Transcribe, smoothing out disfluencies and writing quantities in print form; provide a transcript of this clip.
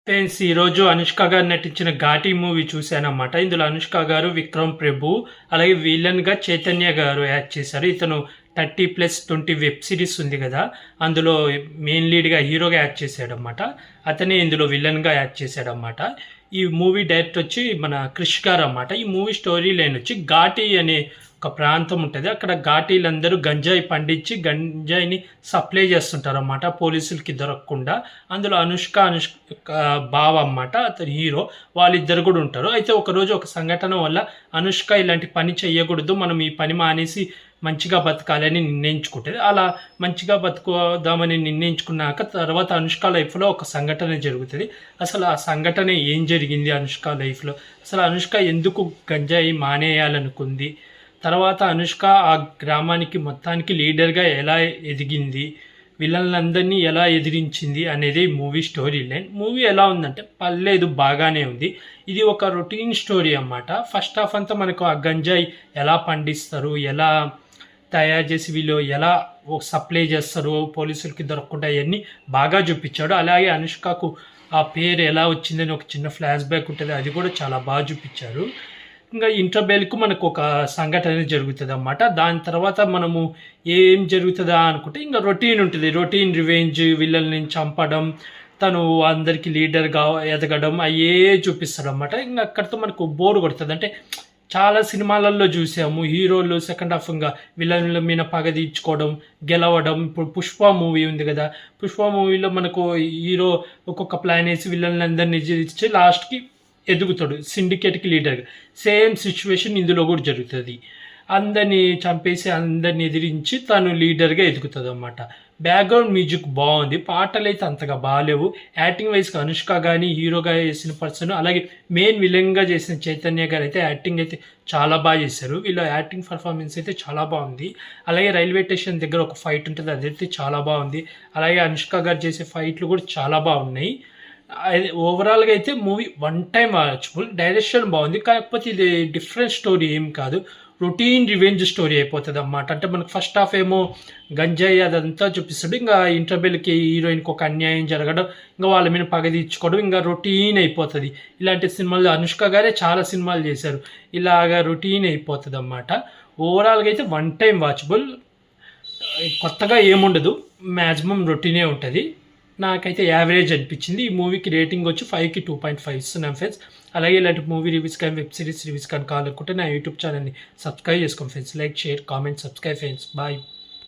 Friends ఈరోజు అనుష్క గారు నటించిన ఘాటి మూవీ చూశానమాట. ఇందులో అనుష్క గారు, విక్రమ్ ప్రభు, అలాగే విలన్గా చైతన్య గారు యాక్ట్ చేశారు. ఇతను 30+20 వెబ్ సిరీస్ ఉంది కదా, అందులో మెయిన్ లీడ్గా హీరోగా యాక్ట్ చేశాడనమాట. అతనే ఇందులో విలన్గా యాక్ట్ చేశాడనమాట. ఈ మూవీ డైరెక్టర్ వచ్చి మన క్రిష్ గారు అన్నమాట. ఈ మూవీ స్టోరీ లైన్ వచ్చి ఘాటి అనే ఒక ప్రాంతం ఉంటుంది. అక్కడ ఘాటీలందరూ గంజాయి పండించి గంజాయిని సప్లై చేస్తుంటారు అన్నమాట, పోలీసులకి దొరకకుండా. అందులో అనుష్క బావ అన్నమాట, అతని హీరో, వాళ్ళిద్దరు కూడా ఉంటారు. అయితే ఒకరోజు ఒక సంఘటన వల్ల అనుష్క ఇలాంటి పని చేయకూడదు, మనం ఈ పని మానేసి మంచిగా బతకాలని నిర్ణయించుకుంటుంది. అలా మంచిగా బతుకుదామని నిర్ణయించుకున్నాక తర్వాత అనుష్క లైఫ్లో ఒక సంఘటన జరుగుతుంది. అసలు ఆ సంఘటన ఏం జరిగింది అనుష్క లైఫ్లో, అసలు అనుష్క ఎందుకు గంజాయి మానేయాలనుకుంది, తర్వాత అనుష్క ఆ గ్రామానికి మొత్తానికి లీడర్గా ఎలా ఎదిగింది, విలన్లందరినీ ఎలా ఎదిరించింది అనేది మూవీ స్టోరీ లైన్. మూవీ ఎలా ఉందంటే పర్లేదు, బాగానే ఉంది. ఇది ఒక రొటీన్ స్టోరీ అన్నమాట. ఫస్ట్ హాఫ్ అంతా మనకు ఆ గంజాయి ఎలా పండిస్తారు, ఎలా తయారు చేసి వీళ్ళు ఎలా సప్లై చేస్తారు, పోలీసులకి దొరకకుండా అవన్నీ బాగా చూపించాడు. అలాగే అనుష్కకు ఆ పేరు ఎలా వచ్చిందని ఒక చిన్న ఫ్లాష్ బ్యాక్ ఉంటుంది, అది కూడా చాలా బాగా చూపించారు. ఇంకా ఇంటర్బెల్కు మనకు ఒక సంఘటన జరుగుతుంది అన్నమాట. దాని తర్వాత మనము ఏం జరుగుతుందా అనుకుంటే ఇంకా రొటీన్ ఉంటుంది. రొటీన్ రివెంజ్, విల్లల్ని చంపడం, తను అందరికీ లీడర్గా ఎదగడం, అయ్యే చూపిస్తాడు అన్నమాట. ఇంకా అక్కడితో మనకు బోర్ కొడుతుంది. అంటే చాలా సినిమాలలో చూసాము హీరోలు సెకండ్ హాఫ్ ఇంకా విలన్ల మీద పగ తీర్చుకోవడం, గెలవడం. ఇప్పుడు పుష్ప మూవీ ఉంది కదా, పుష్ప మూవీలో మనకు హీరో ఒక్కొక్క ప్లాన్ వేసి విలన్లందరినీ ఇచ్చి లాస్ట్కి ఎదుగుతాడు సిండికేట్కి లీడర్గా. సేమ్ సిచ్యువేషన్ ఇందులో కూడా జరుగుతుంది. అందరినీ చంపేసి అందరిని ఎదిరించి తను లీడర్గా ఎదుగుతుంది అన్నమాట. బ్యాక్గ్రౌండ్ మ్యూజిక్ బాగుంది, పాటలు అయితే అంతగా బాగాలేవు. యాక్టింగ్ వైజ్గా అనుష్క కానీ హీరోగా చేసిన పర్సన్, అలాగే మెయిన్ విలన్గా చేసిన చైతన్య గారు అయితే యాక్టింగ్ అయితే చాలా బాగా చేశారు. వీళ్ళ యాక్టింగ్ పర్ఫార్మెన్స్ అయితే చాలా బాగుంది. అలాగే రైల్వే స్టేషన్ దగ్గర ఒక ఫైట్ ఉంటుంది, అదైతే చాలా బాగుంది. అలాగే అనుష్క గారు చేసే ఫైట్లు కూడా చాలా బాగున్నాయి. ఓవరాల్గా అయితే movie one time watchable. Direction బాగుంది, కాకపోతే ఇది డిఫరెంట్ స్టోరీ ఏం కాదు, రొటీన్ రివెంజ్ స్టోరీ అయిపోతుంది అన్నమాట. అంటే మనకు ఫస్ట్ హాఫ్ ఏమో గంజాయి అదంతా చూపిస్తాడు, ఇంకా ఇంటర్బెల్కి హీరోయిన్కి ఒక అన్యాయం జరగడం, ఇంకా వాళ్ళ మీద పగ తీర్చుకోవడం, ఇంకా రొటీన్ అయిపోతుంది. ఇలాంటి సినిమాలు అనుష్క గారే చాలా సినిమాలు చేశారు, ఇలాగా రొటీన్ అయిపోతుంది అన్నమాట. ఓవరాల్గా అయితే వన్ టైం వాచబుల్, కొత్తగా ఏముండదు, మ్యాక్సిమం రొటీనే ఉంటుంది. నాకైతే యావరేజ్ అనిపించింది. ఈ మూవీకి రేటింగ్ వచ్చి 5కి 2.5 ఇస్తున్నాం ఫ్రెండ్స్. అలాగే ఇలాంటి మూవీ రివ్యూస్ కానీ వెబ్ సిరీస్ రివ్యూస్ కానీ కావాలనుకుంటే నా యూట్యూబ్ ఛానల్ని సబ్స్క్రైబ్ చేసుకోండి friends. Like, share, comment, subscribe friends. Bye.